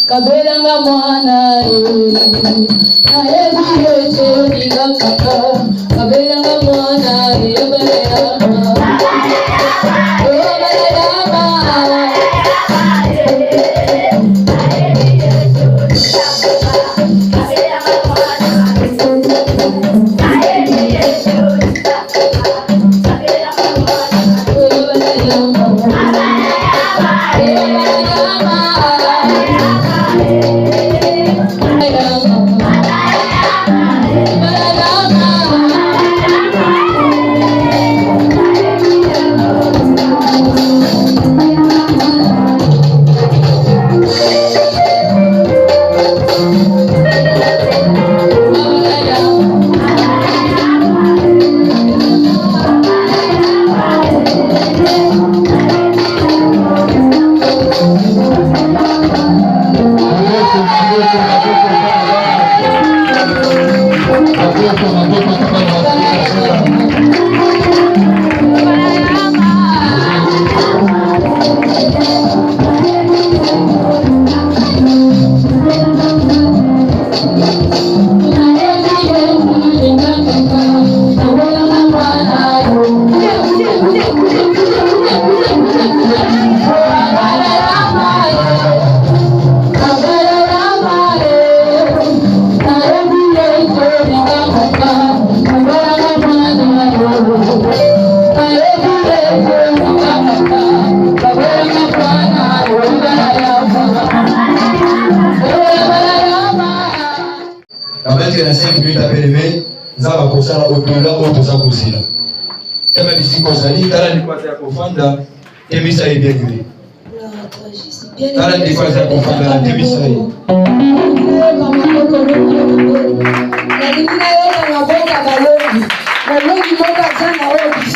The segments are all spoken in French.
Kabelanga mwana kabelanga mwana Zaba kusala otola otoza kusila. Ema bisiko zali kala ni kwa ya kufanda temisa ibiagiri. Kala ni kwa ya kufanda temisa hii. Na nimina yote maboga balogi. Balogi moga sana ogi.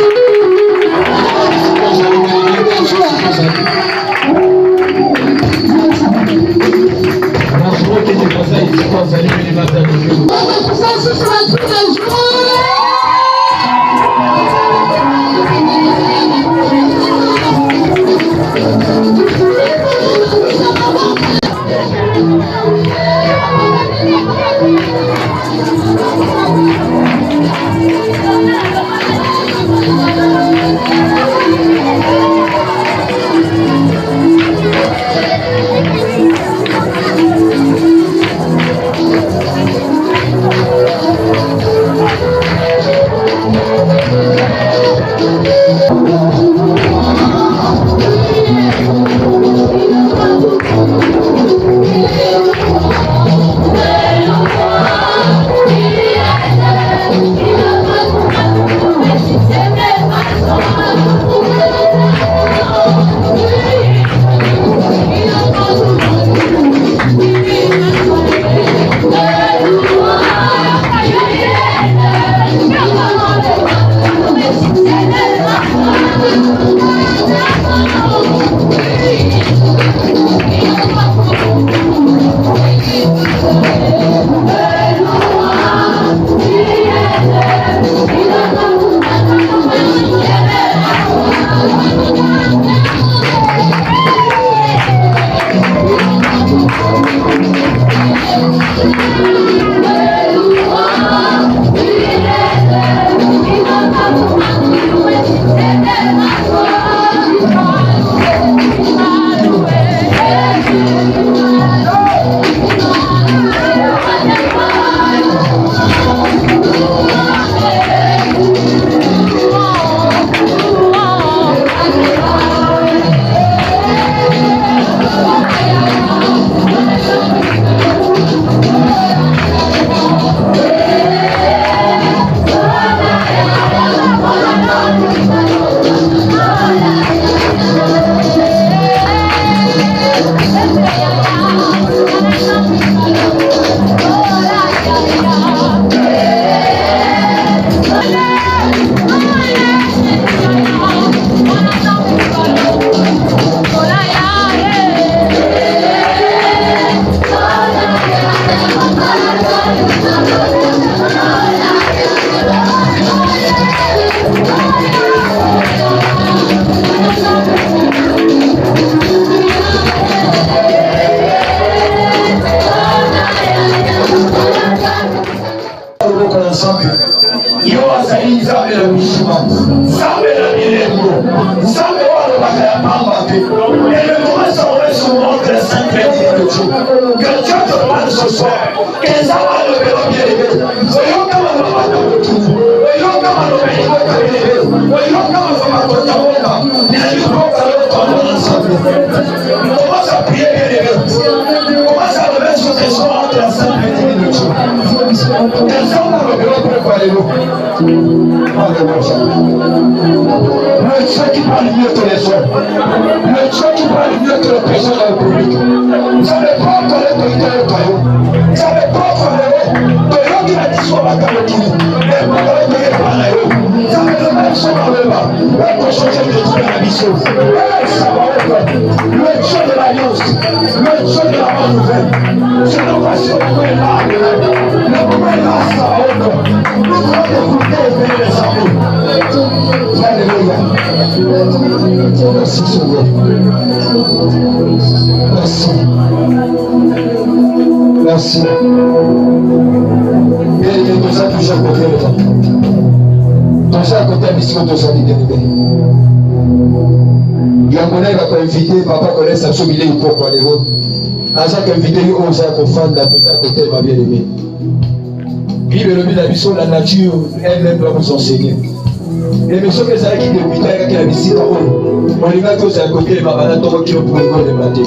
yo azali nzambe na mishima, nzambe na milembo, nzambe wana bakayapamba te. Et le moment s'envoie sur mon oncle Saint-Trinité de Dieu. Que Dieu te parle ce soir. Que nzambe alobela bien-aimé. Oyoka maloba na motutu. Oyoka maloba eko kabelebe. Oyoka maloba kotaboka. Naliboka lokola ensemble. Commence à prier bien-aimé. Commence à remettre sur tes soins entre la Saint-Trinité de Dieu. Que nzambe alobela pour aller. Le Dieu qui parle mieux que les hommes. Le Dieu qui parle mieux que le président de la République. Ça ne peut pas connaître l'autorité au Caillou. Ça ne peut pas connaître l'autorité qui a dit sur la Calédonie. Mais pas connaître par la haut. Ça ne peut pas sur la leva. Mais pour changer de truc à la mission. Ça va être le Dieu de l'alliance. Le Dieu de la bonne nouvelle. Je ne vois pas si on peut là. Le moment là, ça va être. Nous devons écouter et venir les armées. Alléluia. Merci Seigneur. Merci. Merci. Bien-aimé, nous avons toujours côté le temps. Nous avons côté la mission de sa vie, bien-aimé. Il y a mon aide à inviter, papa connaît sa sommité ou pourquoi les autres. À chaque invité, on s'est confondre dans tout ça côté, ma bien-aimé. Bible le la mission, la nature elle-même doit vous enseigner. Et mais ce que ça qui débutait avec la visite, on y va tous à côté de ma banane, qui ont pour le matin.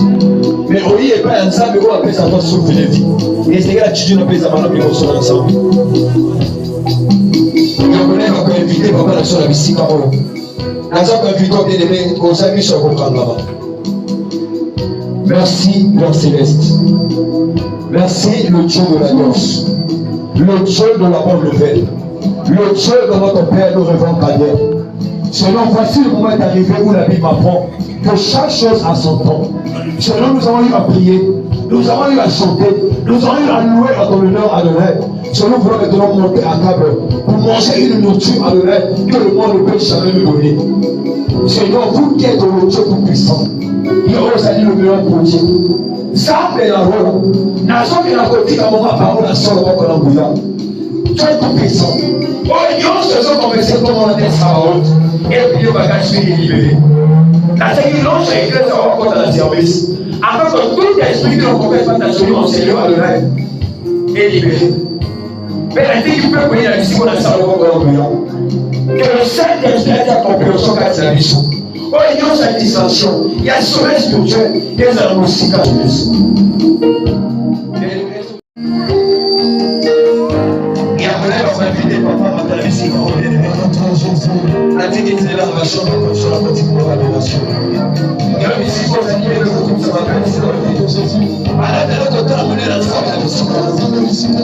Mais on y est pas ensemble, mais on appelle ça toi souffle de vie. Et c'est que la tu ne peux pas s'amuser avec son ensemble. On est encore invité, papa, dans la visite, on a invité, bien aimé, on s'amuse sur le programme là-bas. Merci, Père Céleste. Merci, le Dieu de l'Alliance. Le Dieu de la bonne nouvelle. Le Dieu de notre Père nous revend Daniel. Selon voici le moment est arrivé où la Bible m'apprend que chaque chose a son temps. Selon nous avons eu à prier, nous avons eu à chanter, nous avons eu à louer à ton honneur à l'honneur. Selon nous voulons maintenant monter à table pour manger une nourriture à l'honneur que le monde ne peut jamais nous donner. Seigneur, vous qui êtes le Dieu tout-puissant, il a salué le meilleur pour Dieu. Ça, c'est la rôle. Nation qui n'a pas dit qu'à mon parole, la seule fois qu'on a bouillant. Dieu tout-puissant. Oh, ils ont se sont conversés tout le monde est sa honte. Et puis, le bagage est libéré. La série longe est écrite sur le compte de la service. Afin que tout esprit de l'encontre de en Seigneur à l'honneur est libéré. Mais la vie qui peut payer la mission dans sa rôle qu'on a bouillant. Que le Saint-Esprit a été accompli au son de sa mission. Oh, il y a cette dissension. Il y a ce sommeil spirituel. Il y a la musique à Jésus. Et après, on va inviter papa à la musique. La technique, c'est la relation sur la pratique de la relation. Il y a une musique pour animer le groupe, ça va bien, c'est la vie de Jésus. À la télé, on a amené la musique à la musique.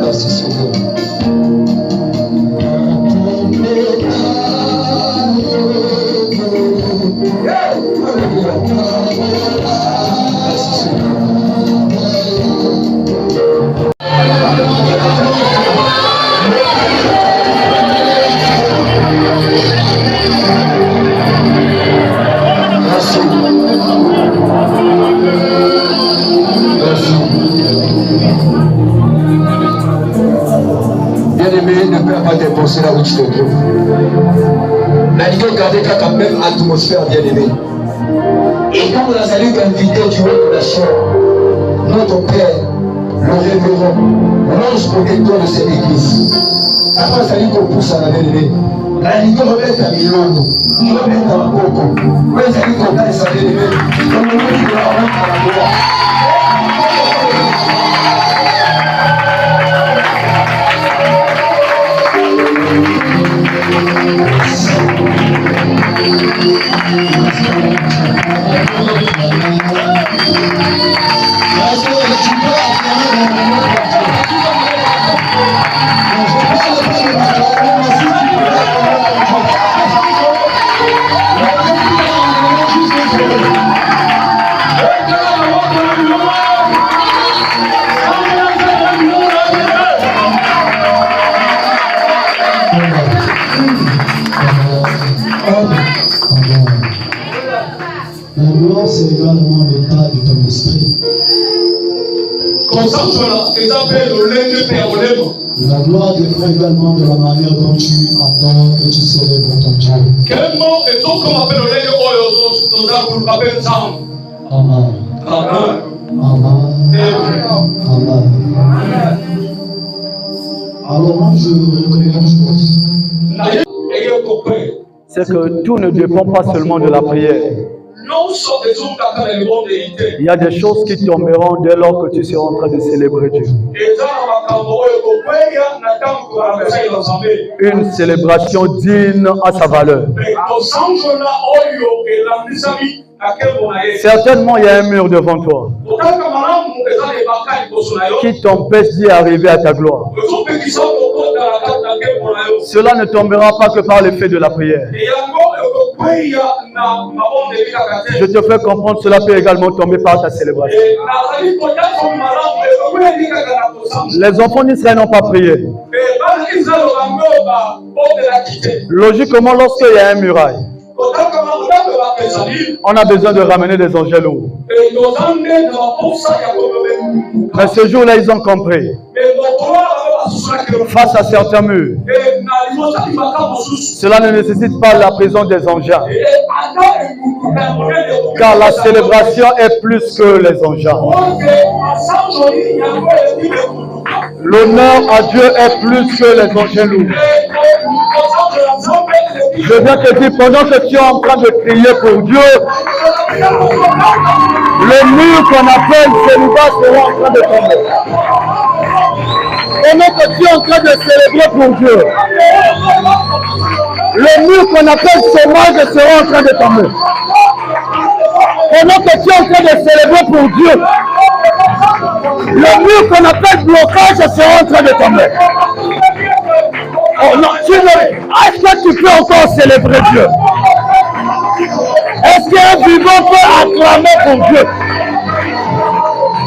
Merci Seigneur. C'est là où tu te trouves. La ligue gardée quand même atmosphère bien aimée. Et quand on a salué invité du haut de la chair, notre Père, le révérend, l'ange protecteur de cette église. Après salut qu'on pousse à la bien aimée. La ligue remet à Milano, remet à Boko. Oui, salut qu'on a sa bien aimée. On nous dit de la honte à la gloire. C'est également l'état de ton esprit. La gloire dépend également de la manière dont tu adores et tu célèbres ton Dieu. Amen. Amen. Amen. Alors moi je reconnais une chose. C'est que tout ne dépend pas seulement de la prière. Il y a des choses qui tomberont dès lors que tu seras en train de célébrer Dieu. Une célébration digne à sa valeur. Certainement, il y a un mur devant toi qui t'empêche d'y arriver à ta gloire. Cela ne tombera pas que par l'effet de la prière. Je te fais comprendre, cela peut également tomber par ta célébration. Les enfants d'Israël n'ont pas prié. Logiquement, lorsqu'il y a un muraille, on a besoin de ramener des angèles lourds. Mais ce jour-là, ils ont compris. Face à certains murs, cela ne nécessite pas la présence des engins. Car la célébration est plus que les engins. L'honneur à Dieu est plus que les engins lourds. Je viens te dire, pendant que tu es en train de prier pour Dieu, le mur qu'on appelle célibat sera en train de tomber. Pendant que tu es en train de célébrer pour Dieu, le mur qu'on appelle chômage sera en train de tomber. Pendant que tu es en train de célébrer pour Dieu, le mur qu'on appelle blocage sera en train de tomber. Oh non, est-ce que tu peux encore célébrer Dieu? Est-ce qu'un vivant peut acclamer pour Dieu?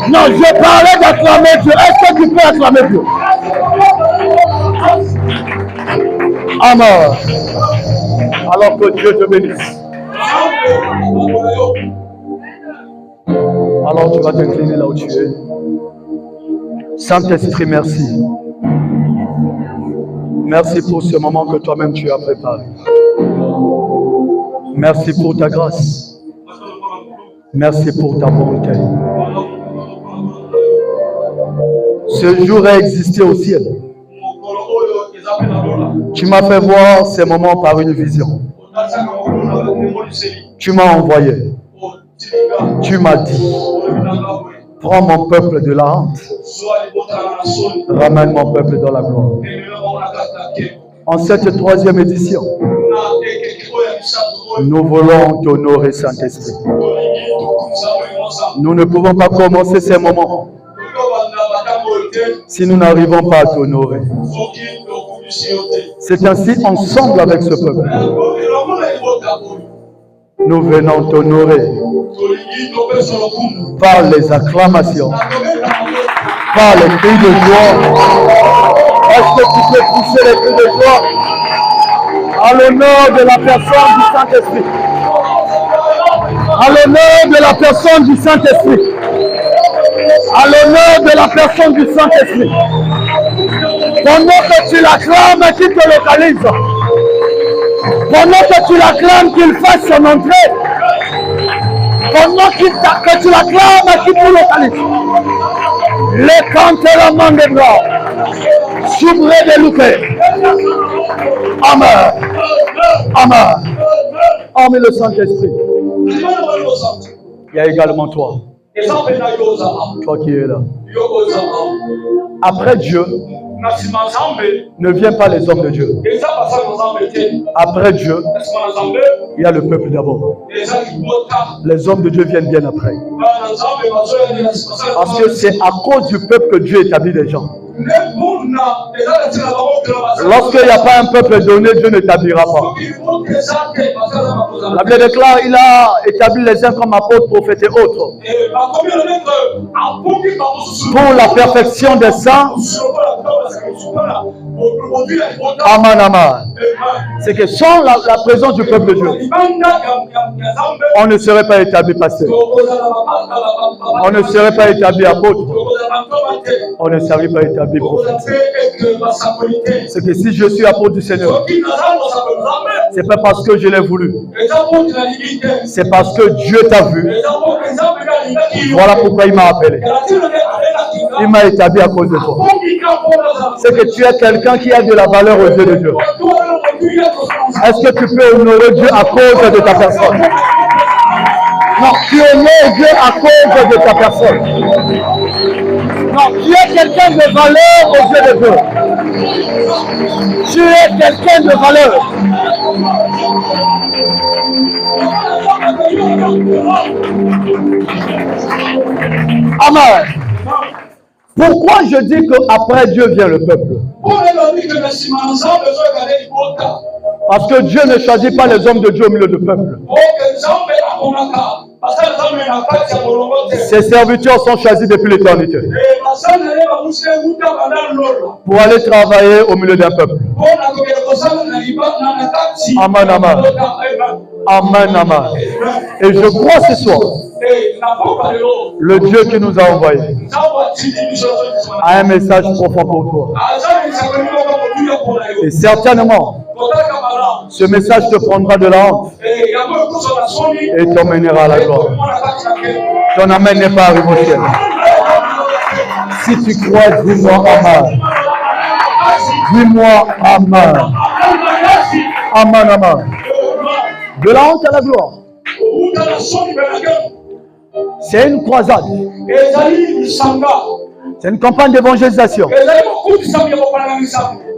Non, je parlais d'acclamer Dieu. Est-ce que tu peux acclamer Dieu? Amen. Alors que Dieu te bénisse. Alors tu vas t'incliner là où tu es. Saint-Esprit, merci. Merci pour ce moment que toi-même tu as préparé. Merci pour ta grâce. Merci pour ta bonté. Ce jour a existé au ciel. Tu m'as fait voir ces moments par une vision. Tu m'as envoyé. Tu m'as dit, prends mon peuple de la honte. Ramène mon peuple dans la gloire. En cette troisième édition, nous voulons t'honorer, Saint-Esprit. Nous ne pouvons pas commencer ces moments si nous n'arrivons pas à t'honorer. C'est ainsi, ensemble avec ce peuple, nous venons t'honorer par les acclamations, par les cris de joie. Est-ce que tu peux pousser les cris de joie à l'honneur de la personne du Saint-Esprit? À l'honneur de la personne du Saint-Esprit. À l'honneur de la personne du Saint-Esprit. Pendant que tu l'acclames, qu'il te localise. Pendant que tu l'acclames, qu'il fasse son entrée. Pendant que tu l'acclames, qu'il te localise. Les cantes la main des bras. S'ouvre des loupés. Amen. Amen. Amen le Saint-Esprit. Il y a également toi. Toi qui es là. Après Dieu, ne vient pas les hommes de Dieu. Après Dieu, il y a le peuple d'abord. Les hommes de Dieu viennent bien après. Parce que c'est à cause du peuple que Dieu établit les gens. Lorsqu'il n'y a pas un peuple donné, Dieu n'établira pas. La Bible déclare, il a établi les uns comme apôtres, prophètes et autres. Pour la perfection des saints. Amen, amen. C'est que sans la présence du peuple de Dieu, on ne serait pas établi pasteur. On ne serait pas établi apôtre. on ne s'est pas établi prophète. C'est que si je suis apôtre du Seigneur, c'est pas parce que je l'ai voulu. C'est parce que Dieu t'a vu. Voilà pourquoi il m'a appelé. Il m'a établi à cause de toi. C'est que tu es quelqu'un qui a de la valeur aux yeux de Dieu. Est-ce que tu peux honorer Dieu à cause de ta personne? Non, tu honores Dieu à cause de ta personne. Non, tu es quelqu'un de valeur aux yeux de Dieu. Tu es quelqu'un de valeur. Amen. Pourquoi je dis qu'après Dieu vient le peuple? Parce que Dieu ne choisit pas les hommes de Dieu au milieu du peuple. Ses serviteurs sont choisis depuis l'éternité pour aller travailler au milieu d'un peuple. Amen, amen. Amen, amen. Et je crois ce soir, le Dieu qui nous a envoyés a un message profond pour toi. Et certainement, ce message te prendra de la honte et t'emmènera à la gloire. Ton amen n'est pas arrivé au ciel. Si tu crois, dis-moi amen. Dis-moi amen. Amen, amen. De la honte à la gloire. C'est une croisade. C'est une campagne d'évangélisation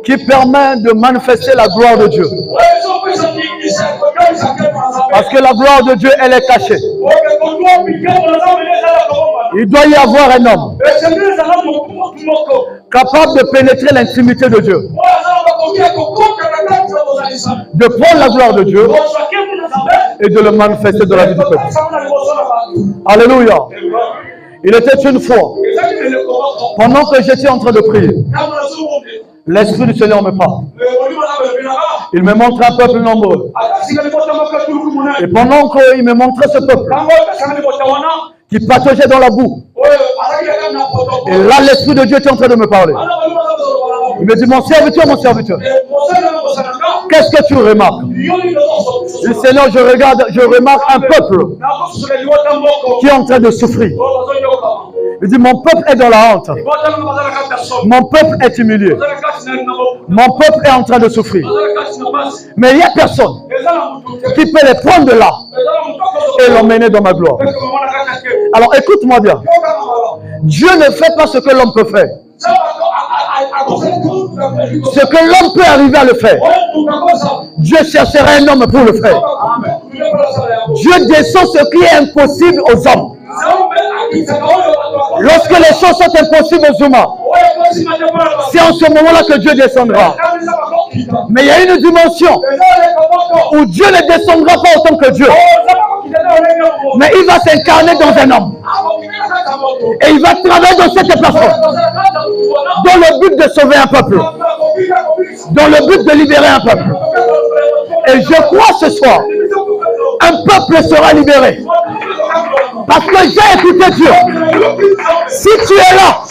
qui permet de manifester la gloire de Dieu. Parce que la gloire de Dieu, elle est cachée. Il doit y avoir un homme capable de pénétrer l'intimité de Dieu, de prendre la gloire de Dieu et de le manifester dans la vie du peuple. Alléluia. Il était une fois, pendant que j'étais en train de prier, l'Esprit du Seigneur me parle. Il me montre un peuple nombreux. Et pendant qu'il me montrait ce peuple qui pataugeait dans la boue, et là l'Esprit de Dieu était en train de me parler. Il me dit, mon serviteur, qu'est-ce que tu remarques? Je dis, Seigneur, je remarque un peuple qui est en train de souffrir. Il dit, mon peuple est dans la honte. Mon peuple est humilié. Mon peuple est en train de souffrir. Mais il n'y a personne qui peut les prendre de là et l'emmener dans ma gloire. Alors écoute-moi bien. Dieu ne fait pas ce que l'homme peut faire. Ce que l'homme peut arriver à le faire, Dieu cherchera un homme pour le faire. Dieu descend ce qui est impossible aux hommes. Lorsque les choses sont impossibles aux humains, c'est en ce moment-là que Dieu descendra. Mais il y a une dimension où Dieu ne descendra pas autant que Dieu. Mais il va s'incarner dans un homme. Et il va travailler dans cette personne. Dans le but de sauver un peuple. Dans le but de libérer un peuple. Et je crois ce soir, un peuple sera libéré. Parce que j'ai écouté Dieu. Si tu es là,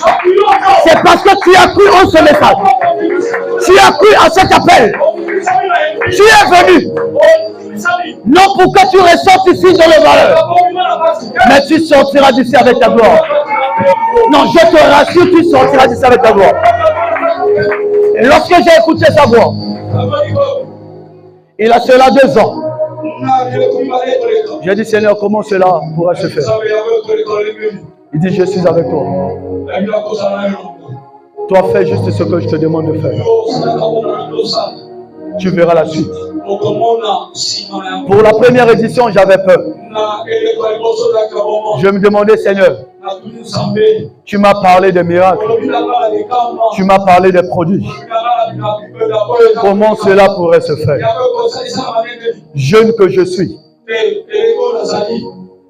c'est parce que tu as cru en ce message. Tu as cru à cet appel. Tu es venu. Non pour que tu ressortes ici dans le valeur. Mais tu sortiras d'ici avec ta gloire. Non, je te rassure, tu sortiras d'ici avec ta gloire. Et lorsque j'ai écouté sa voix, il a cela 2 ans. J'ai dit, Seigneur, comment cela pourra se faire? Il dit, je suis avec toi. Toi, fais juste ce que je te demande de faire. Tu verras la suite. Pour la première édition, j'avais peur. Je me demandais, Seigneur, tu m'as parlé des miracles. Tu m'as parlé des prodiges. Comment cela pourrait se faire? Jeune que je suis.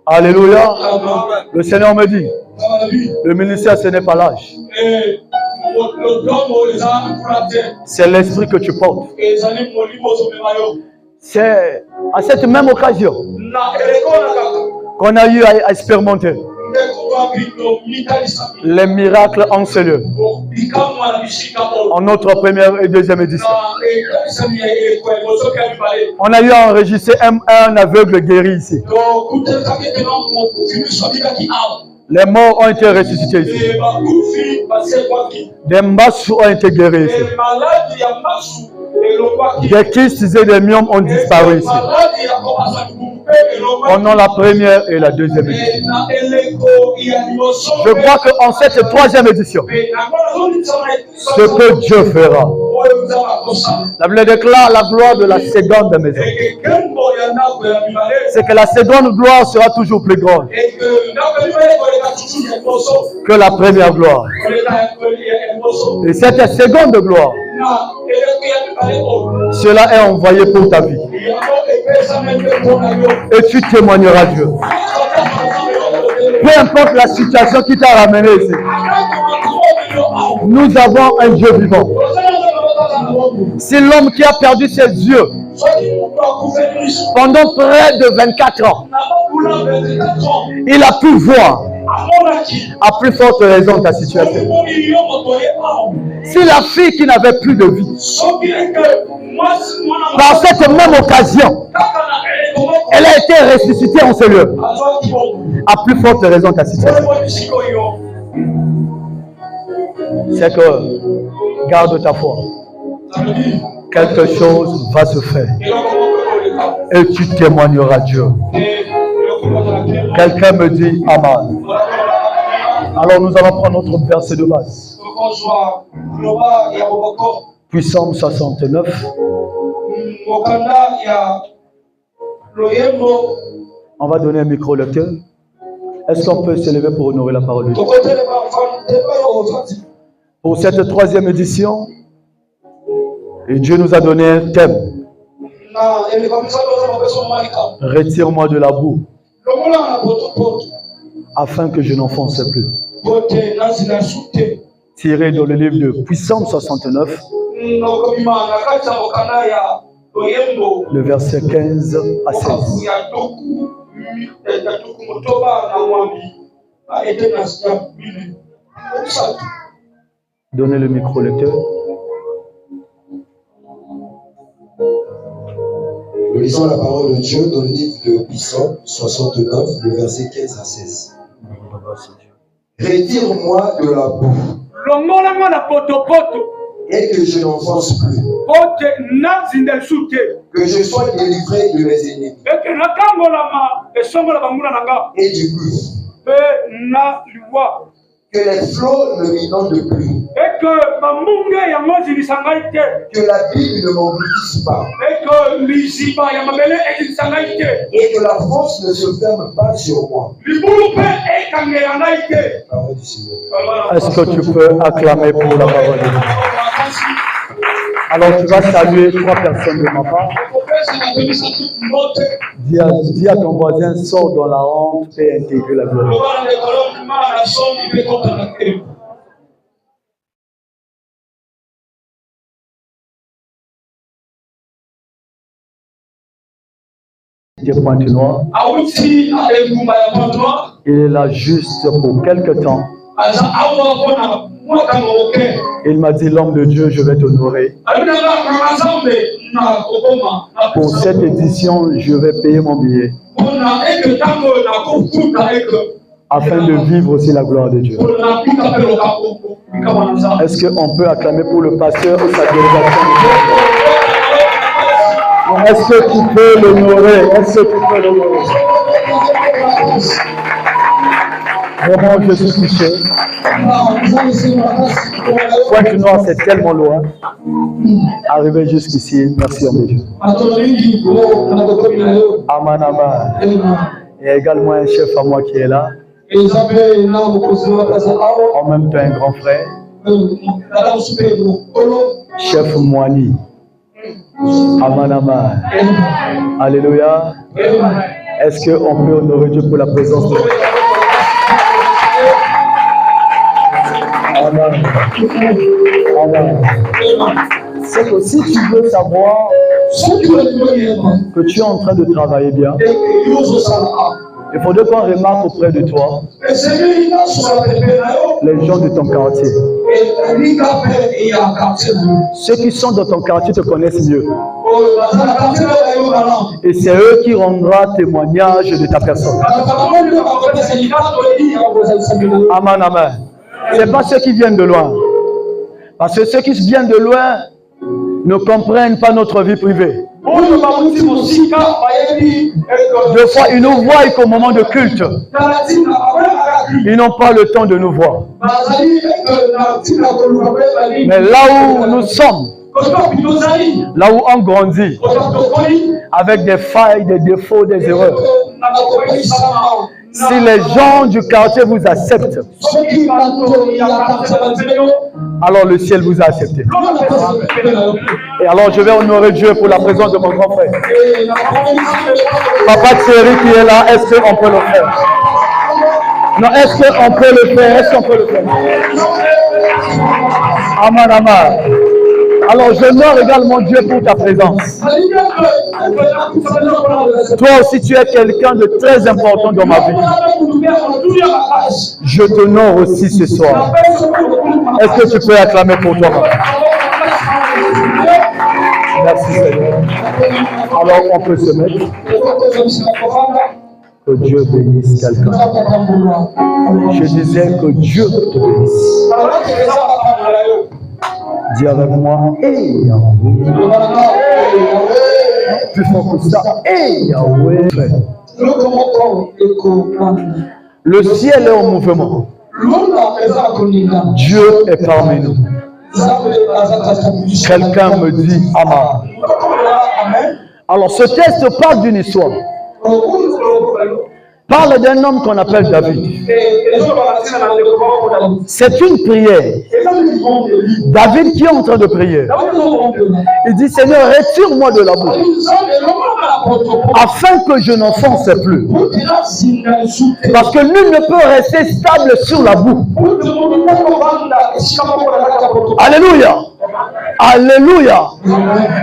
Alléluia. Le Seigneur me dit, le ministère, ce n'est pas l'âge. C'est l'esprit que tu portes. C'est à cette même occasion qu'on a eu à expérimenter Les miracles en ce lieu. En notre première et deuxième édition. On a eu à enregistrer un aveugle guéri ici. Les morts ont été ressuscités ici. Des masses ont été guéris ici. Des kystes et des myomes ont disparu ici. Pendant la première et la deuxième édition. Je crois qu'en cette troisième édition, ce que Dieu fera, la Bible déclare la gloire de la seconde maison. C'est que la seconde gloire sera toujours plus grande que la première gloire. Et cette seconde gloire, cela est envoyé pour ta vie. Et tu témoigneras Dieu. Peu importe la situation qui t'a ramené ici. Nous avons un Dieu vivant. C'est l'homme qui a perdu ses yeux pendant près de 24 ans. Il a pu voir. À plus forte raison ta situation. Si la fille qui n'avait plus de vie, par cette même occasion, elle a été ressuscitée en ce lieu, à plus forte raison ta situation. C'est que garde ta foi. Quelque chose va se faire. Et tu témoigneras Dieu. Quelqu'un me dit Amen. Alors nous allons prendre notre verset de base. Psalm 69. On va donner un micro au lecteur. Est-ce qu'on peut s'élever pour honorer la parole de Dieu? Pour cette troisième édition, et Dieu nous a donné un thème. Retire-moi de la boue, afin que je n'enfonce plus. Tiré dans le livre de Psalm 69, le verset 15 à 16. Donnez le micro au lecteur. Nous lisons la parole de Dieu dans le livre de Psalm 69, le verset 15 à 16. Retire-moi de la boue et que je n'enfonce plus, que je sois délivré de mes ennemis et du gouffre, que les flots ne m'inondent plus, que la Bible ne m'engloutisse pas, et que la force ne se ferme pas sur moi. Parole du Seigneur. Est-ce que tu peux acclamer pour la parole de Dieu? Alors tu vas saluer trois personnes de ma part. Dis à ton voisin, sors dans la honte et intègre la gloire. Des pointes noires. Il est là juste pour quelque temps. Il m'a dit, l'homme de Dieu, je vais t'honorer. Pour cette édition, je vais payer mon billet. Afin de vivre aussi la gloire de Dieu. Est-ce qu'on peut acclamer pour le pasteur ou sa délégation? Est-ce que tu peux l'honorer? Est-ce que tu peux l'honorer? Vraiment, je suis touché. Pointe Noire, c'est tellement loin. Arrivé jusqu'ici, merci homme de Dieu. Aman, aman. Il y a également un chef à moi qui est là. En même temps, un grand frère. Chef Moani. Aman, aman. Alléluia. Est-ce qu'on peut honorer Dieu pour la présence de Dieu? Amen. Amen. C'est que si tu veux savoir que tu es en train de travailler bien, Il faudrait qu'on remarque auprès de toi les gens de ton quartier. Ceux qui sont dans ton quartier te connaissent mieux. Et c'est eux qui rendront témoignage de ta personne. Amen, amen. Ce n'est pas ceux qui viennent de loin. Parce que ceux qui viennent de loin ne comprennent pas notre vie privée. Deux fois, ils nous voient qu'au moment de culte. Ils n'ont pas le temps de nous voir. Mais là où nous sommes, là où on grandit, avec des failles, des défauts, des erreurs, si les gens du quartier vous acceptent, alors le ciel vous a accepté. Et alors je vais honorer Dieu pour la présence de mon grand frère. Papa Thierry qui est là, est-ce qu'on peut le faire? Non, est-ce qu'on peut le faire? Est-ce qu'on peut le faire? Amen, amen. Alors j'honore également Dieu pour ta présence. Toi aussi tu es quelqu'un de très important dans ma vie. Je t'honore aussi ce soir. Est-ce que tu peux acclamer pour toi? Merci Seigneur. Alors on peut se mettre. Que Dieu bénisse quelqu'un. Je disais que Dieu te bénisse. Dis avec moi, hey Yahweh. Plus fort que ça, hey Yahweh. Le ciel est en mouvement. Dieu est parmi nous. Quelqu'un me dit Amen. Alors ce texte parle d'une histoire. Parle d'un homme qu'on appelle David. C'est une prière. David qui est en train de prier. Il dit Seigneur, retire-moi de la boue, afin que je n'enfonce plus. Parce que nul ne peut rester stable sur la boue. Alléluia. Alléluia.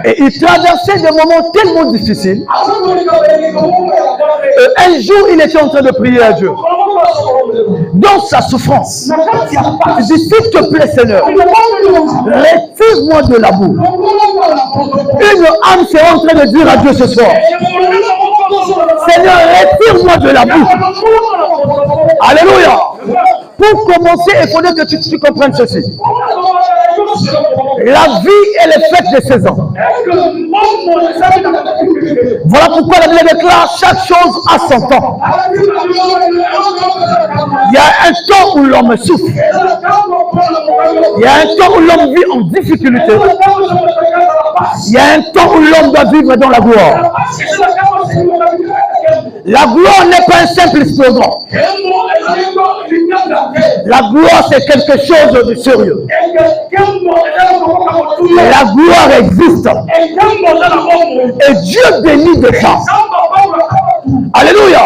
Et il traversait des moments tellement difficiles. Un jour, il était en train de prier à Dieu. Dans sa souffrance, il dit, s'il te plaît Seigneur, retire-moi de la boue. Une âme sera en train de dire à Dieu ce soir, Seigneur, retire-moi de la boue. Alléluia. Pour commencer, il faudrait que tu comprennes ceci. La vie, elle est faite de saisons. Voilà pourquoi la Bible déclare chaque chose à son temps. Il y a un temps où l'homme souffre. Il y a un temps où l'homme vit en difficulté. Il y a un temps où l'homme doit vivre dans la gloire. La gloire n'est pas un simple slogan. La gloire, c'est quelque chose de sérieux. La gloire existe. Et Dieu bénit des gens. Alléluia.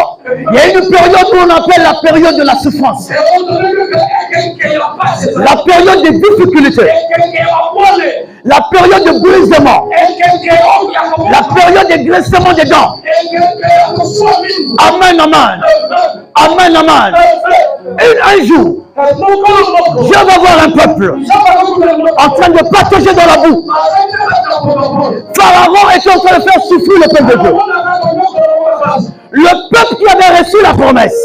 Il y a une période où on appelle la période de la souffrance. La période de difficulté. La période de brisement. La période de graissement des dents. Amen, amen. Amen, amen. Et un jour, Dieu va voir un peuple en train de partager dans la boue. Pharaon est en train de faire souffrir le peuple de Dieu. Le peuple qui avait reçu la promesse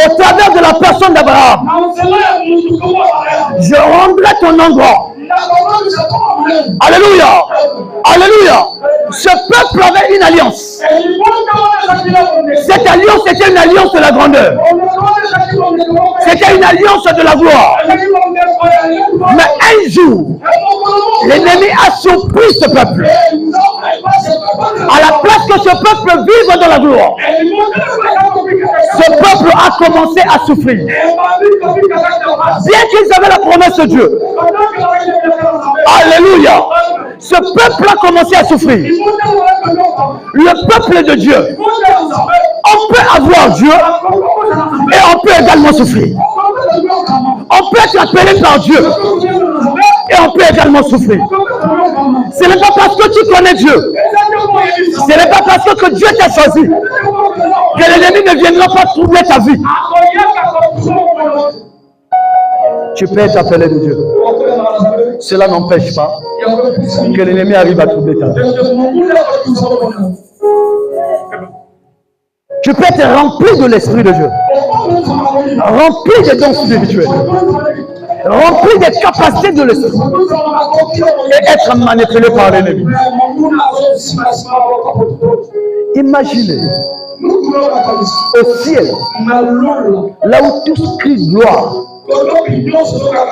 au travers de la personne d'Abraham, je rendrai ton nom grand. Alléluia. Alléluia. Ce peuple avait une alliance. Cette alliance était une alliance de la grandeur. C'était une alliance de la gloire. Mais un jour, l'ennemi a surpris ce peuple. À la place que ce peuple vive dans la gloire, ce peuple a commencé à souffrir. Bien qu'ils avaient la promesse de Dieu. Alléluia. Ce peuple a commencé à souffrir. Le peuple de Dieu. On peut avoir Dieu et on peut également souffrir. On peut être appelé par Dieu et on peut également souffrir. Ce n'est pas parce que tu connais Dieu. Ce n'est pas parce que Dieu t'a choisi Que l'ennemi ne viendra pas troubler ta vie. Tu peux être appelé de Dieu. Cela n'empêche pas que l'ennemi arrive à troubler ta vie. Tu peux être rempli de l'Esprit de Dieu. Rempli des dons spirituels. Rempli des capacités de l'Esprit. Et être manipulé par l'ennemi. Imaginez au ciel, là où tout crie gloire,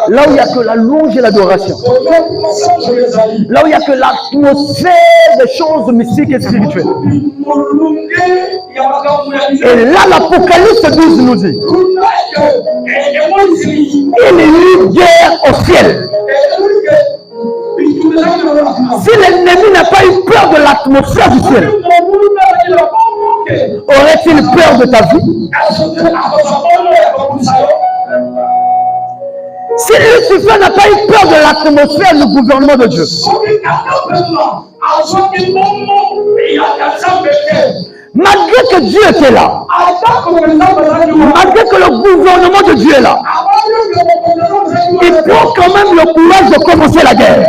là où il n'y a que la louange et l'adoration, là où il n'y a que l'atmosphère des choses mystiques et spirituelles. Et là, l'Apocalypse 12 nous dit, il y a eu guerre au ciel. Si l'ennemi n'a pas eu peur de l'atmosphère du ciel, aurait-il peur de ta vie? Si Lucifer n'a pas eu peur de l'atmosphère du gouvernement de Dieu, malgré que Dieu était là, malgré que le gouvernement de Dieu est là, il prend quand même le courage de commencer la guerre.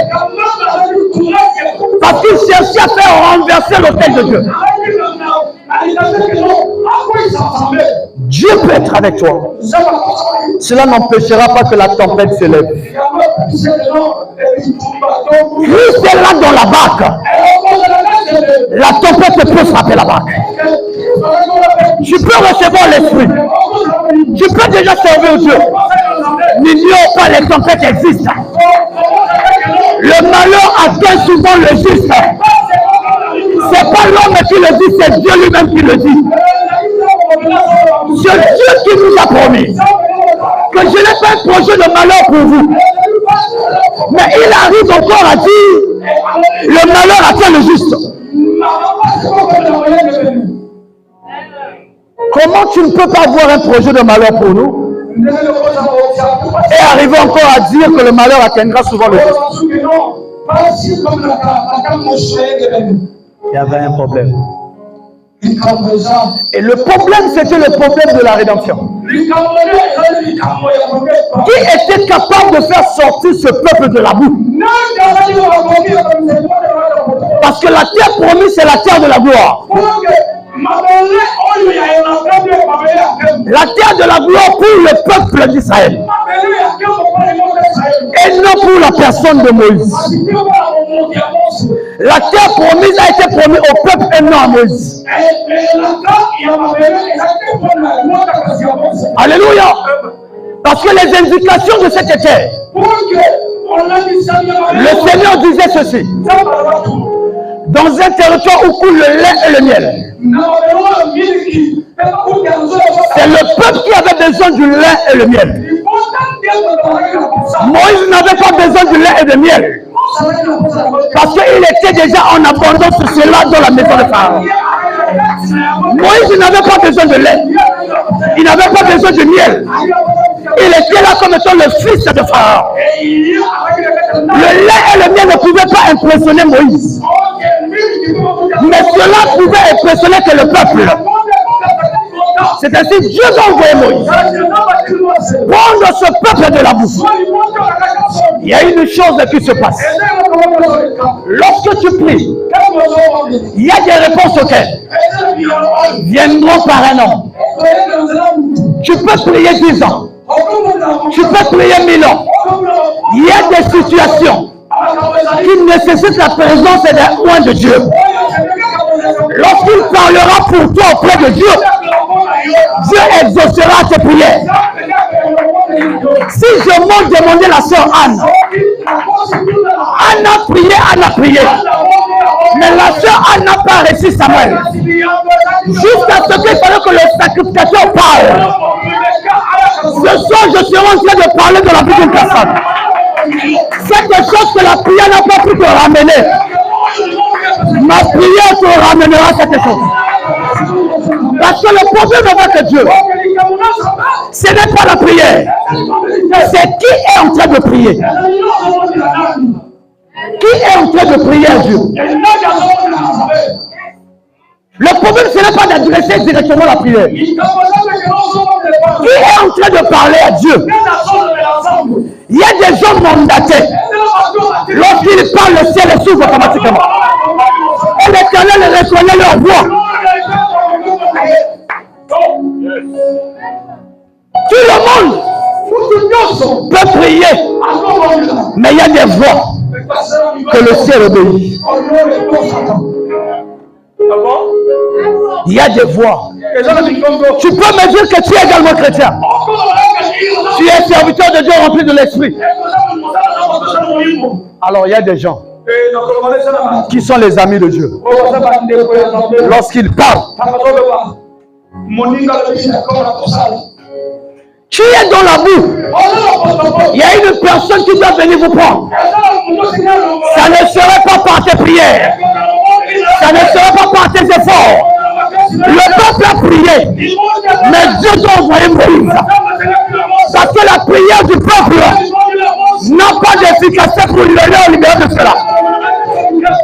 Parce qu'il cherchait à faire renverser l'autel de Dieu. Dieu peut être avec toi. Cela n'empêchera pas que la tempête s'élève. Christ est là dans la barque. La tempête peut frapper la barque. Tu peux recevoir l'esprit. Tu peux déjà servir Dieu. N'ignore pas, les tempêtes existent. Le malheur atteint souvent le juste. C'est pas l'homme qui le dit, c'est Dieu lui-même qui le dit. C'est Dieu qui nous a promis que je n'ai pas un projet de malheur pour vous. Mais il arrive encore à dire, le malheur atteint le juste. Comment tu ne peux pas avoir un projet de malheur pour nous et arriver encore à dire que le malheur atteindra souvent le juste? Il y avait un problème. Et le problème, c'était le problème de la rédemption. Qui était capable de faire sortir ce peuple de la boue? Parce que la terre promise, c'est la terre de la gloire. La terre de la gloire pour le peuple d'Israël. Et non pour la personne de Moïse. La terre promise a été promise au peuple et non à Moïse. Alléluia. Parce que les indications de cette terre, le Seigneur disait ceci: dans un territoire où coule le lait et le miel. C'est le peuple qui avait besoin du lait et le miel. Moïse n'avait pas besoin du lait et du miel. Parce qu'il était déjà en abondance sur cela dans la maison de Pharaon. Moïse n'avait pas besoin de lait. Il n'avait pas besoin de miel. Il était là comme étant le fils de Pharaon. Le lait et le miel ne pouvaient pas impressionner Moïse. Mais cela pouvait impressionner que le peuple. C'est ainsi Dieu a envoyé Moïse prendre ce peuple de la boue. Il y a une chose qui se passe. Lorsque tu pries, il y a des réponses auxquelles viendront par un an. Tu peux prier 10 ans. Tu peux prier 1000 ans. Il y a des situations qui nécessitent la présence et des loin de Dieu. Lorsqu'il parlera pour toi auprès de Dieu, Dieu exaucera tes prières. Si je m'en demandais la sœur Anne, Anne a prié, mais la sœur Anne n'a pas reçu Samuel. Jusqu'à ce qu'il fallait que le sacrificateur parle. Ce soir, je serai en train de parler de la vie d'une personne. C'est quelque chose que la prière n'a pas pu te ramener. Ma prière te ramènera quelque chose. Parce que le problème avec Dieu, ce n'est pas la prière. C'est qui est en train de prier. Qui est en train de prier à Dieu? Le problème, ce n'est pas d'adresser directement la prière. Il est en train de parler à Dieu. Il y a des gens mandatés. Lorsqu'ils parlent, le ciel s'ouvre automatiquement. Et l'Éternel reconnaît leur voix. Tout le monde peut prier. Mais il y a des voix que le ciel obéit. Il y a des voix. Tu peux me dire que tu es également chrétien. Tu es serviteur de Dieu rempli de l'esprit. Alors il y a des gens qui sont les amis de Dieu. Lorsqu'ils parlent, tu es dans la boue. Il y a une personne qui doit venir vous prendre. Ça ne serait pas par tes prières. Ça ne serait pas par tes efforts. Le peuple a prié. Mais Dieu doit envoyer Moïse. Parce que la prière du peuple n'a pas d'efficacité pour libérer de cela.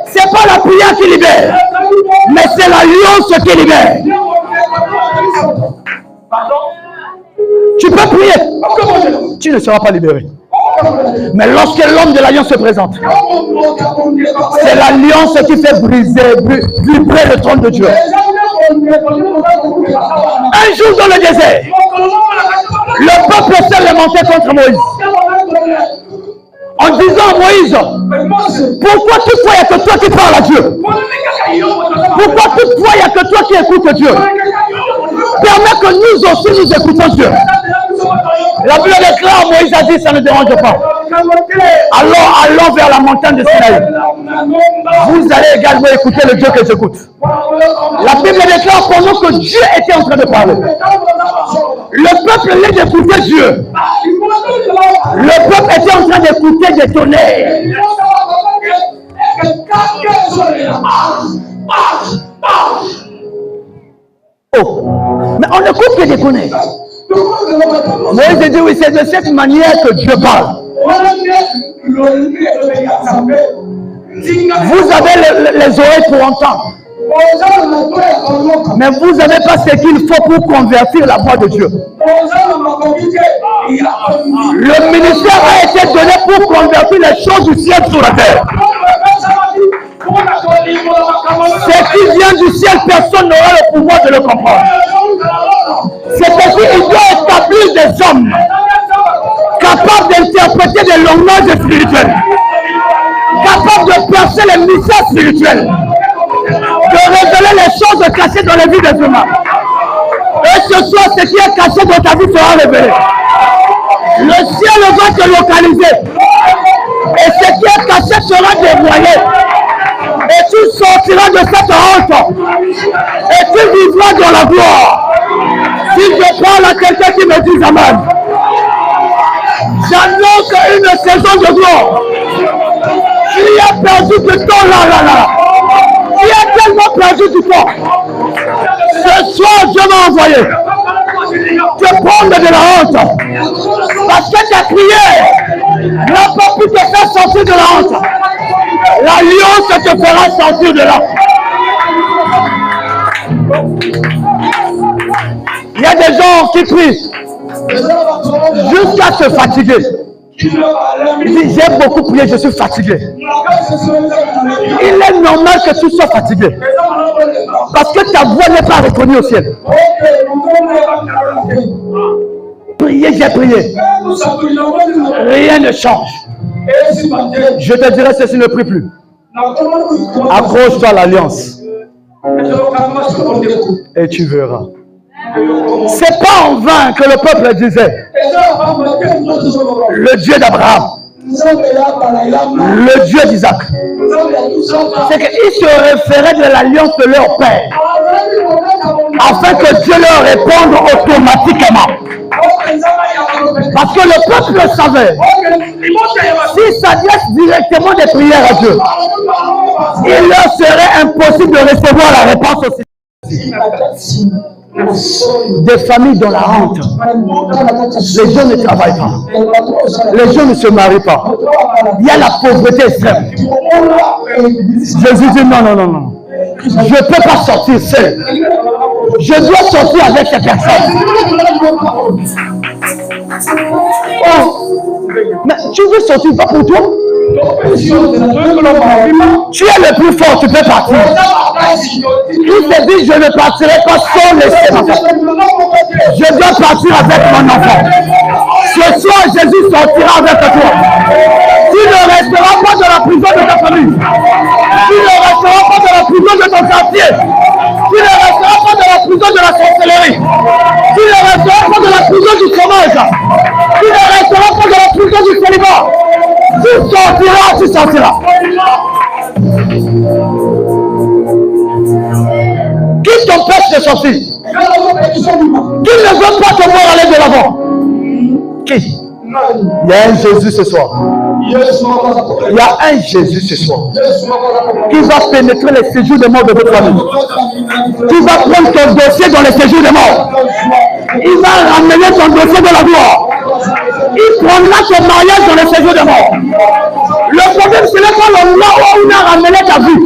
Ce n'est pas la prière qui libère. Mais c'est l'alliance qui libère. Tu peux prier. Tu ne seras pas libéré. Mais lorsque l'homme de l'alliance se présente, c'est l'alliance qui fait vibrer le trône de Dieu. Un jour dans le désert, le peuple s'est lamenté contre Moïse. En disant à Moïse, pourquoi toutefois il n'y a que toi qui parles à Dieu? Pourquoi toutefois il n'y a que toi qui écoutes Dieu? Permets que nous aussi nous écoutons Dieu. La Bible déclare, Moïse a dit, ça ne dérange pas. Alors allons vers la montagne de Sinaï. Vous allez également écouter le Dieu que j'écoute. La Bible déclare pendant que Dieu était en train de parler. Le peuple allait d'écouter Dieu. Le peuple était en train d'écouter des tonnerres. Oh, mais on écoute que des tonnerres. Moïse dit oui, c'est de cette manière que Dieu parle. Vous avez les oreilles pour entendre. Mais vous n'avez pas ce qu'il faut pour convertir la voix de Dieu. Le ministère a été donné pour convertir les choses du ciel sur la terre. Ce qui vient du ciel, personne n'aura le pouvoir de le comprendre. C'est parce qu'il doit établir des hommes capables d'interpréter des langages spirituels, capables de percer les mystères spirituels, de révéler les choses cachées dans la vie des humains. Et ce soir, ce qui est caché dans ta vie sera révélé. Le ciel va te localiser. Et ce qui est caché sera dévoilé. Et tu sortiras de cette honte. Et tu vivras dans la gloire. Si je parle à quelqu'un qui me dit Amen, j'annonce une saison de gloire. Qui a perdu du temps là. Qui a tellement perdu du temps. Ce soir, Dieu m'a envoyé te prendre de la honte. Parce que ta prière n'a pas pu te faire sortir de la honte. L'alliance te fera sortir de là. Il y a des gens qui prient jusqu'à se fatiguer. Il dit, j'ai beaucoup prié, je suis fatigué. Il est normal que tu sois fatigué. Parce que ta voix n'est pas reconnue au ciel. Prier, j'ai prié. Rien ne change. Je te dirai, ceci ne prie plus. Accroche-toi à l'alliance. Et tu verras. C'est pas en vain que le peuple disait le Dieu d'Abraham, le Dieu d'Isaac. C'est qu'il se référait de l'alliance de leur père afin que Dieu leur réponde automatiquement. Parce que le peuple savait, s'il s'adresse directement des prières à Dieu, il leur serait impossible de recevoir la réponse aussi. Des familles dans la honte. Les gens ne travaillent pas. Les gens ne se marient pas. Il y a la pauvreté extrême. Jésus dit non. Je ne peux pas sortir seul. Je dois sortir avec ces personnes. Oh. Mais tu veux sortir pas pour toi? Tu es le plus fort, tu peux partir. Il te dit, je ne partirai pas sans laisser ma femme. Je dois partir avec mon enfant. Ce soir, Jésus sortira avec toi. Tu ne resteras pas dans la prison de ta famille. Tu ne resteras pas dans la prison de ton quartier. Tu ne resteras pas dans la prison de la sorcellerie. Tu ne resteras pas dans la prison du chômage. Tu ne resteras pas dans la prison du célibat. Tu sortiras, tu sortiras. Qui t'empêche de sortir? Qui ne veut pas te voir aller de l'avant? Qui? Il y a un Jésus ce soir. Il y a un Jésus ce soir qui va pénétrer les séjours de mort de votre famille. Qui va prendre ton dossier dans les séjours de mort. Il va ramener ton dossier de la gloire. Il prendra ton mariage dans les séjours de mort. Le problème, ce n'est pas l'endroit où on a ramené ta vie.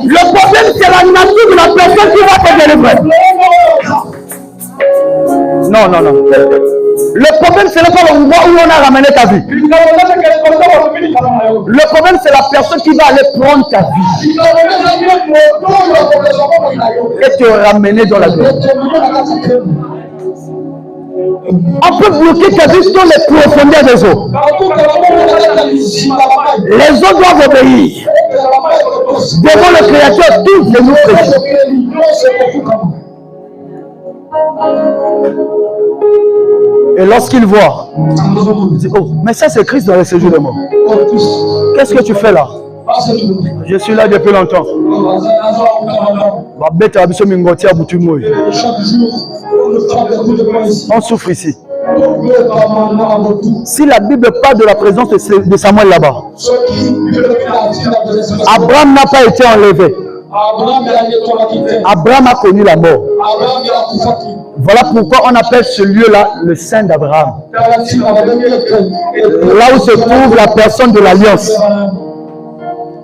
Le problème, c'est la nature de la personne qui va te délivrer. Non, non, non. Le problème, ce n'est pas l'endroit où on a ramené ta vie. Le problème, c'est la personne qui va aller prendre ta vie et te ramener dans la gloire. On peut bloquer ta vie dans les profondeurs des eaux. Les eaux doivent obéir. Devant le Créateur, tous les nous prêchent. Et lorsqu'il voit, il dit, oh, mais ça c'est Christ dans les séjours de mort. Qu'est-ce que tu fais là? Je suis là depuis longtemps. On souffre ici. Si la Bible parle de la présence de Samuel là-bas, Abraham n'a pas été enlevé. Abraham a connu la mort. Voilà pourquoi on appelle ce lieu-là le Saint d'Abraham. Là où se trouve la personne de l'Alliance.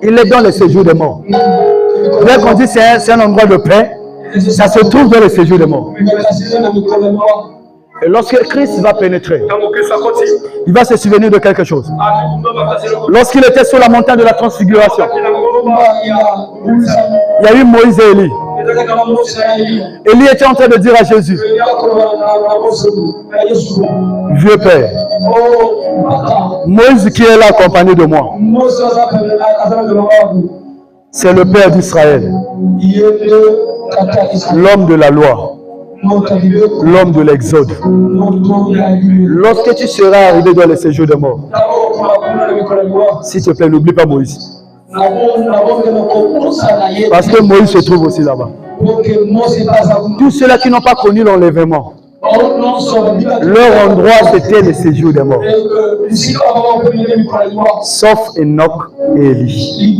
Il est dans les séjours des morts. Dès qu'on dit c'est un endroit de paix, ça se trouve dans les séjours des morts. Et lorsque Christ va pénétrer, il va se souvenir de quelque chose. Lorsqu'il était sur la montagne de la transfiguration, il y a eu Moïse et Élie. Élie était en train de dire à Jésus, vieux père, Moïse qui est là accompagné de moi, c'est le père d'Israël, l'homme de la loi, l'homme de l'exode. Lorsque tu seras arrivé dans les séjours de mort, s'il te plaît, n'oublie pas Moïse. Parce que Moïse se trouve aussi là-bas. Tous ceux-là qui n'ont pas connu l'enlèvement, leur endroit c'était les séjours des morts. Sauf Enoch et Élie.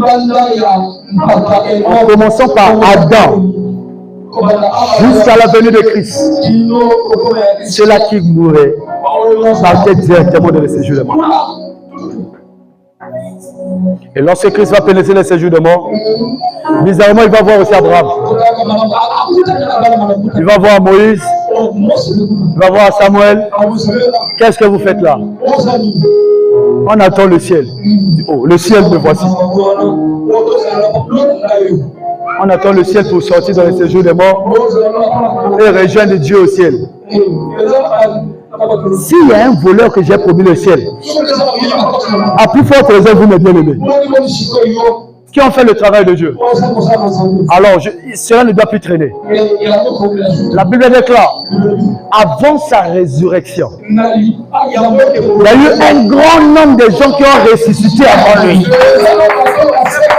En commençant par Adam jusqu'à la venue de Christ, ceux-là qui mouraient partaient directement dans les séjours des morts. Et lorsque Christ va pénétrer les séjours de mort, bizarrement, il va voir aussi Abraham. Il va voir Moïse. Il va voir Samuel. Qu'est-ce que vous faites là? On attend le ciel. Oh, le ciel me voici. On attend le ciel pour sortir dans les séjours des morts et rejoindre Dieu au ciel. S'il y a un voleur que j'ai promis le ciel, à plus forte raison, vous me bien-aimés, qui ont fait le travail de Dieu, alors cela ne doit plus traîner. La Bible déclare, avant sa résurrection, il y a eu un grand nombre de gens qui ont ressuscité avant lui.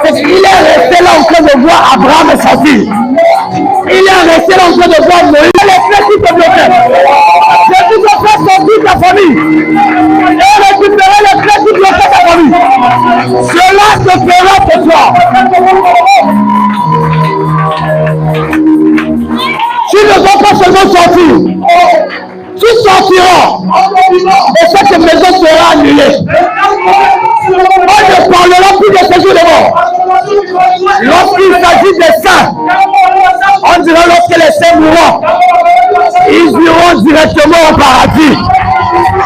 Parce qu'il est resté là en train de voir Abraham sortir. Il est resté là en train de voir Moïse. Les frères qui te bloquaient. Jésus va faire sortir ta famille. Et récupérer les frères qui bloquaient ta famille. Cela se fera ce soir. Tu ne vas pas seulement sortir. Tu sortiras. Et cette maison sera annulée. On ne parlera plus de séjour de mort. Lorsqu'il s'agit des saints, on dirait lorsque les saints mourront, ils iront directement au paradis.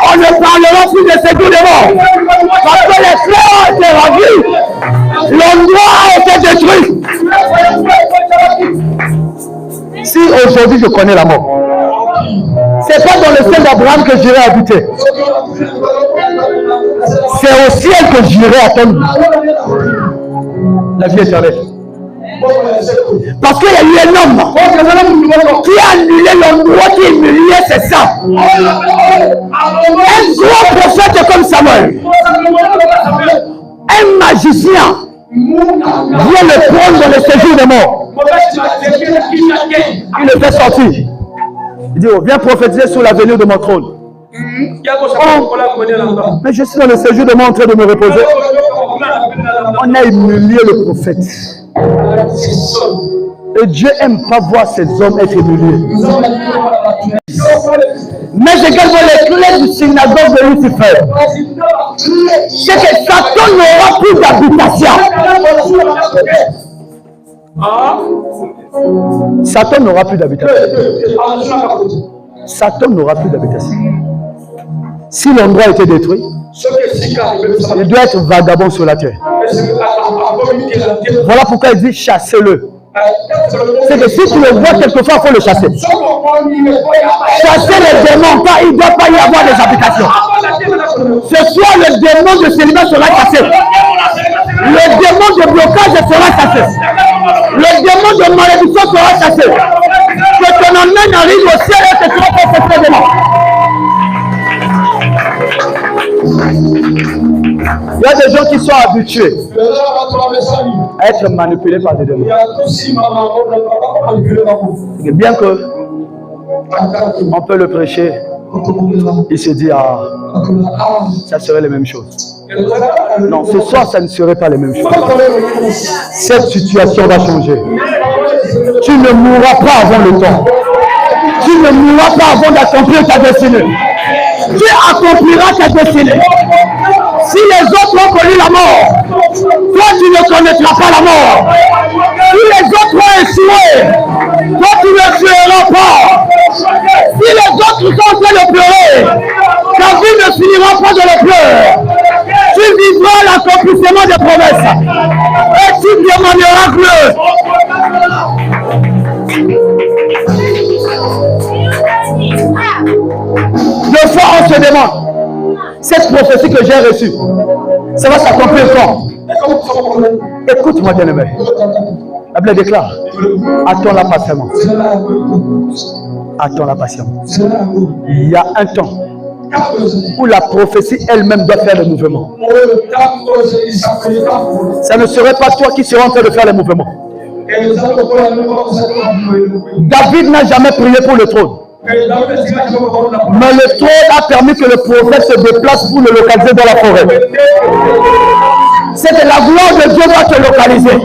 On ne parlera plus de ces deux démons. Parce que les clés ont été rendus. L'endroit a été détruit. Si aujourd'hui je connais la mort, c'est pas dans le ciel d'Abraham que j'irai habiter. C'est au ciel que j'irai attendre la vie éternelle. Parce qu'il y a eu un homme qui a annulé l'endroit qui humiliait ses saints. Un gros prophète comme Samuel, un magicien vient le prendre dans le séjour des morts. Il le fait sortir. Il dit, oh, viens prophétiser sur l'avenir de mon trône. Mais je suis dans le séjour de mort en train de me reposer. On a humilié le prophète. Et Dieu n'aime pas voir ces hommes être humiliés. Mais également les clés du synagogue de Lucifer. C'est que Satan n'aura plus d'habitation. Satan n'aura plus d'habitation. Satan n'aura plus d'habitation. Si l'endroit a été détruit, il doit être vagabond sur la terre. Voilà pourquoi il dit chassez-le. C'est que si tu le vois quelquefois, il faut le chasser. Chasser les démons, car il ne doit pas y avoir des habitations. Ce soir, le démon de célibat sera chassé. Le démon de blocage sera chassé. Le démon de malédiction sera chassé. Que ton emmène arrive au ciel et que tu vas faire ce démon. Il y a des gens qui sont habitués à être manipulés par des démons. Et bien que on peut le prêcher, il se dit, ah, ça serait les mêmes choses. Non, ce soir, ça ne serait pas les mêmes choses. Cette situation va changer. Tu ne mourras pas avant le temps. Tu ne mourras pas avant d'accomplir ta destinée. Tu accompliras ta destinée. Si les autres ont connu la mort, toi tu ne connaîtras pas la mort. Si les autres ont échoué, toi tu ne fuiras pas. Si les autres sont en train de pleurer, ta vie ne finira pas de le pleurer. Tu vivras l'accomplissement des promesses. Et tu demanderas Dieu. Deux fois on se demande, cette prophétie que j'ai reçue, ça va s'accomplir quand? Écoute-moi bien aimé. La Bible déclare, attends-la patiemment. Attends-la patiemment. Il y a un temps où la prophétie elle-même doit faire le mouvement. Ça ne serait pas toi qui seras en train de faire le mouvement. David n'a jamais prié pour le trône. Mais le trône a permis que le prophète se déplace pour le localiser dans la forêt. C'est que la gloire de Dieu va te localiser.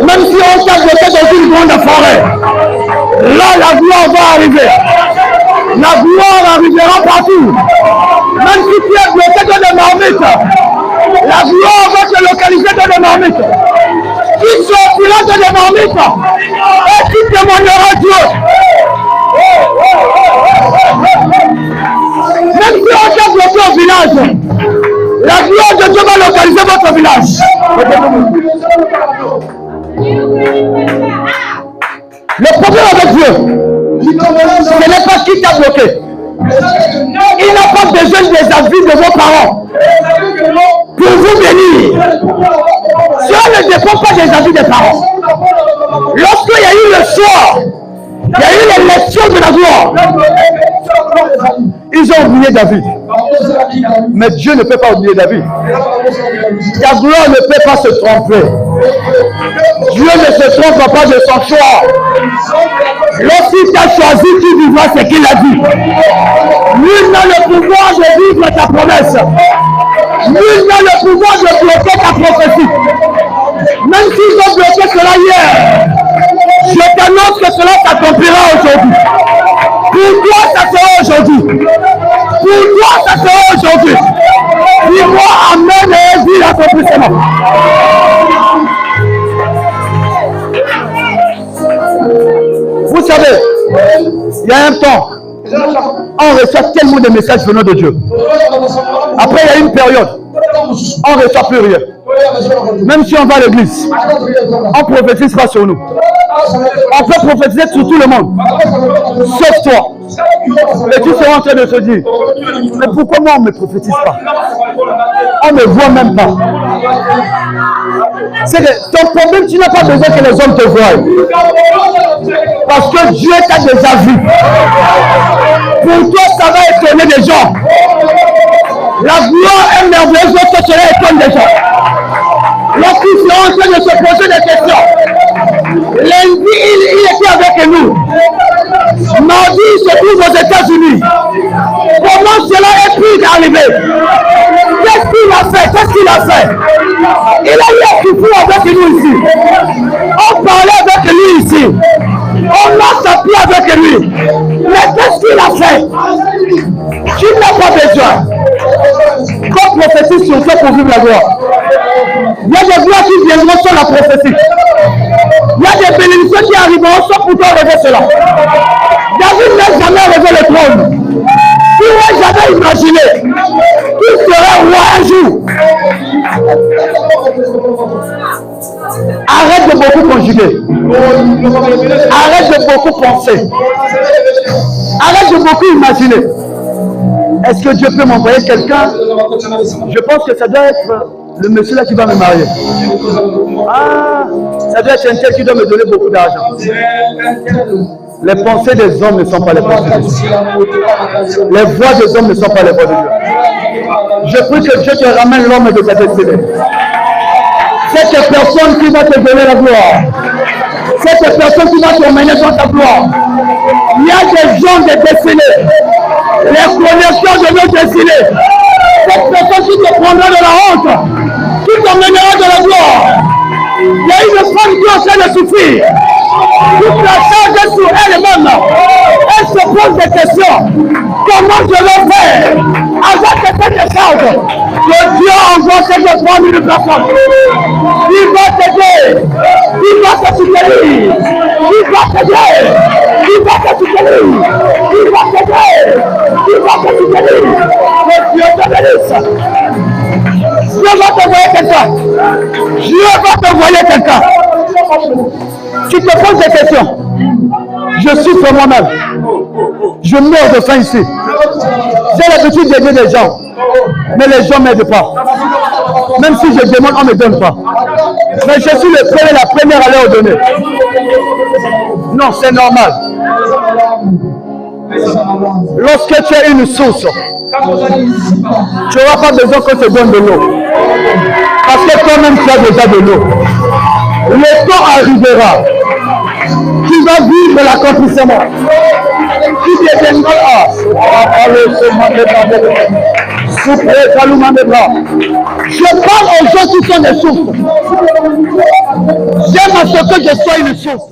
Même si on t'a bloqué dans une grande forêt, là la gloire va arriver. La gloire arrivera partout. Même si tu es bloqué dans des marmites, la gloire va te localiser dans des marmites. Tu sortiras dans des marmites et tu demanderas Dieu. Même si on t'a bloqué au village, la gloire de Dieu va localiser votre village. Le problème avec Dieu, ce n'est pas qui t'a bloqué. Il n'a pas besoin des avis de vos parents pour vous bénir. Cela ne dépend pas des avis des parents. Lorsqu'il y a eu le choix, il y a eu l'élection de la gloire. Ils ont oublié David. Mais Dieu ne peut pas oublier David. Ta gloire ne peut pas se tromper. Dieu ne se trompe pas de son choix. Lorsqu'il t'a choisi, tu vivras ce qu'il a dit. Nul n'a le pouvoir de vivre ta promesse. Nul n'a le pouvoir de bloquer ta prophétie. Même s'ils ont bloqué cela hier, je t'annonce que cela s'accomplira aujourd'hui. Pour toi, ça sera aujourd'hui. Pour toi, ça sera aujourd'hui. Dis-moi Amen et dis l'accomplissement. savez, il y a un temps, on reçoit tellement de messages venant de Dieu. Après, il y a une période, on ne reçoit plus rien. Même si on va à l'église, on ne prophétise pas sur nous. On peut prophétiser sur tout le monde, sauf toi. Et tu seras en train de se dire, mais pourquoi moi on ne me prophétise pas? On ne me voit même pas. C'est que ton problème, tu n'as pas besoin que les hommes te voient. Parce que Dieu t'a déjà vu. Pour toi, ça va étonner les gens. La gloire est merveilleuse, votre cela étonne les gens. Lorsqu'ils seront en train de se poser des questions. Lundi, il était avec nous. Mardi, il se trouve aux États-Unis. Comment cela est pu d'arriver? Qu'est-ce qu'il a fait? Qu'est-ce qu'il a fait? Il a eu un kifou avec nous ici. On parlait avec lui ici. On a tapé avec lui. Mais qu'est-ce qu'il a fait? Tu n'as pas besoin. Comme prophétie sur toi pour vivre la gloire. Il y a des gloires qui viendront sur la prophétie. Il y a des bénédictions qui arriveront sans pourtant rêver cela. David n'a jamais rêvé le trône. Il n'a jamais imaginé qu'il serait roi un jour. Arrête de beaucoup conjuguer. Arrête de beaucoup penser. Arrête de beaucoup imaginer. Est-ce que Dieu peut m'envoyer quelqu'un? Je pense que ça doit être le monsieur là qui va me marier. Ah, ça doit être un tel qui doit me donner beaucoup d'argent. Les pensées des hommes ne sont pas les pensées de Dieu. Les voix des hommes ne sont pas les voix de Dieu. Je prie que Dieu te ramène l'homme de ta destinée. Cette personne qui va te donner la gloire. Cette personne qui va t'emmener dans ta gloire. Il y a des gens de destinée. Les connaisseurs de nos destinées. Cette personne qui te prendra de la honte. Qui t'emmènera de la gloire. Il y a une femme qui est en train de souffrir. Toute la charge est sur elle-même. Elle se pose des questions. Comment je vais faire avec cette charge? Que Dieu envoie cette femme une personne. Il va t'aider. Il va te soutenir. Il va t'aider. Il va te soutenir. Il va t'aider. Il va te soutenir. Que Dieu te bénisse. Dieu va t'envoyer quelqu'un. Dieu va t'envoyer quelqu'un. Tu te poses des questions. Je souffre moi-même. Je meurs de faim ici. J'ai l'habitude d'aider les gens. Mais les gens ne m'aident pas. Même si je demande, on ne me donne pas. Mais je suis le premier, la première à leur donner. Non, c'est normal. Lorsque tu as une source, tu n'auras pas besoin qu'on te donne de l'eau. Parce que toi-même, tu as déjà de l'eau. Le temps arrivera. Tu vas vivre l'accomplissement. Tu deviendras Je parle aux gens qui sont des sources. J'aime à ce que je sois une source.